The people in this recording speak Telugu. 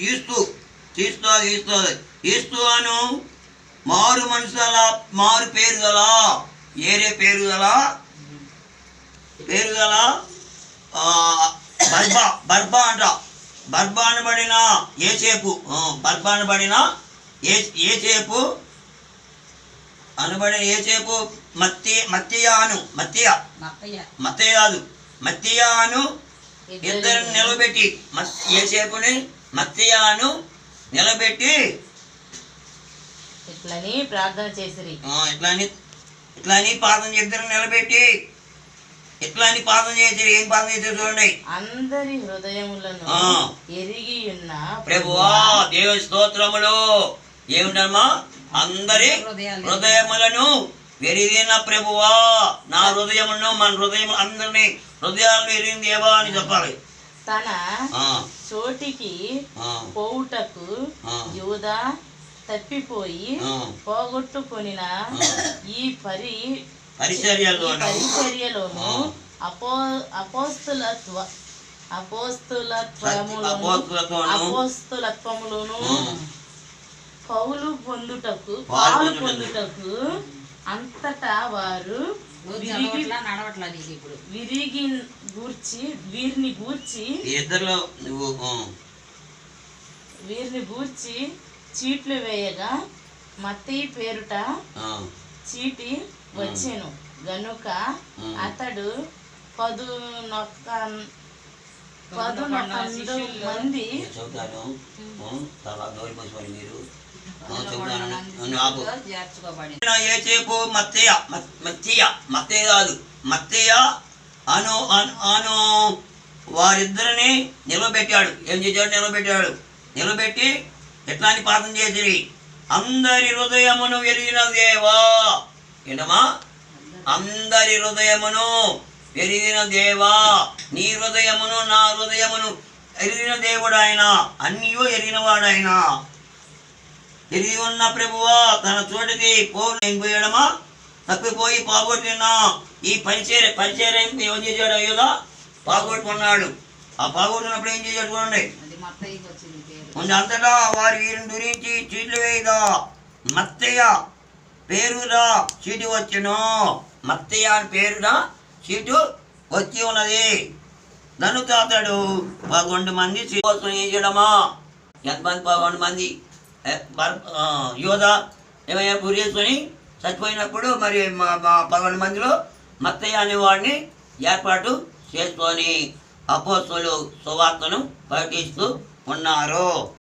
ఈస్తు ఈస్తు అను మారు మనుషుల మారు పేరుగల ఏరే పేరుగల బర్బా అంట. బర్బా అనబడిన ఏసేపు అనబడిన ఏసేపు మత్తయ్యాను ఇద్దరిని నిలబెట్టి ఏసేపుని మత్తయ్యాను నిలబెట్టి ఇట్లని ప్రార్థన చేసిరి. ఇట్లని ప్రార్థన ఇద్దరు నిలబెట్టి ఇట్లని ప్రార్థన చేసిరి. ఏం ప్రార్థన చేసారు చూడండి. అందరి హృదయములను ఎరిగి ఉన్న ప్రభువా దేవుని స్తోత్రములు. ఏమిటమ్మా? అందరి హృదయములను ఎరిగిన ప్రభువా, నా హృదయములను మన హృదయం అందరినీ హృదయాలను ఎరిగిన దేవా అని చెప్పాలి. తన చోటికి పోవుటకు యూదా తప్పిపోయి పోగొట్టుకొనిన ఈ పరిచర్యలోను అపోస్తులత్వములను పాలు పొందుటకు అంతటా వారు వీరిని గూర్చి చీట్లు వేయగా మత్తయి పేరుట చీటి వచ్చెను గనుక అతడు 11 మంది ఏసేపు మత్తయ్య అను వారిద్దరిని నిలబెట్టాడు. ఏం చేశాడు? నిలబెట్టి ఎట్లా అని ప్రార్థన చేసిరి. అందరి హృదయమును ఎరిగిన దేవా. ఏంటమ్మా? అందరి హృదయమును ఎరిగిన దేవా, నీ హృదయమును నా హృదయమును ఎరిగిన దేవుడు ఆయన, అన్నీయూ ఎరిగిన వాడు ఆయన. ఎరిగి ఉన్న ప్రభువా తన చోటికి పోయడమా తప్పిపోయి పోగొట్టిన ఈ పరిచర్య ఏం చేశాడు? అయ్యోదా పోగొట్టుకున్నాడు. ఆ పోగొట్టుకున్నప్పుడు ఏం చేశాడు చూడండి. అంతటా వారి వీరిని గురించి చీట్లు వేయదా మత్తయ్య పేరుదా చీటి వచ్చెను. మత్తయ్య అని పేరుదా చీటు వచ్చి ఉన్నది. కనుక అతడు 11 మంది ఏం చేయడమా? ఎంతమంది? 11 మంది యోధా ఏమయ్యా గురేసుకొని చచ్చిపోయినప్పుడు మరి 11 మందిలో మత్తయ్య అనేవాడిని ఏర్పాటు చేసుకొని అపోస్తలులు సువార్తను ప్రకటిస్తూ ఉన్నారు.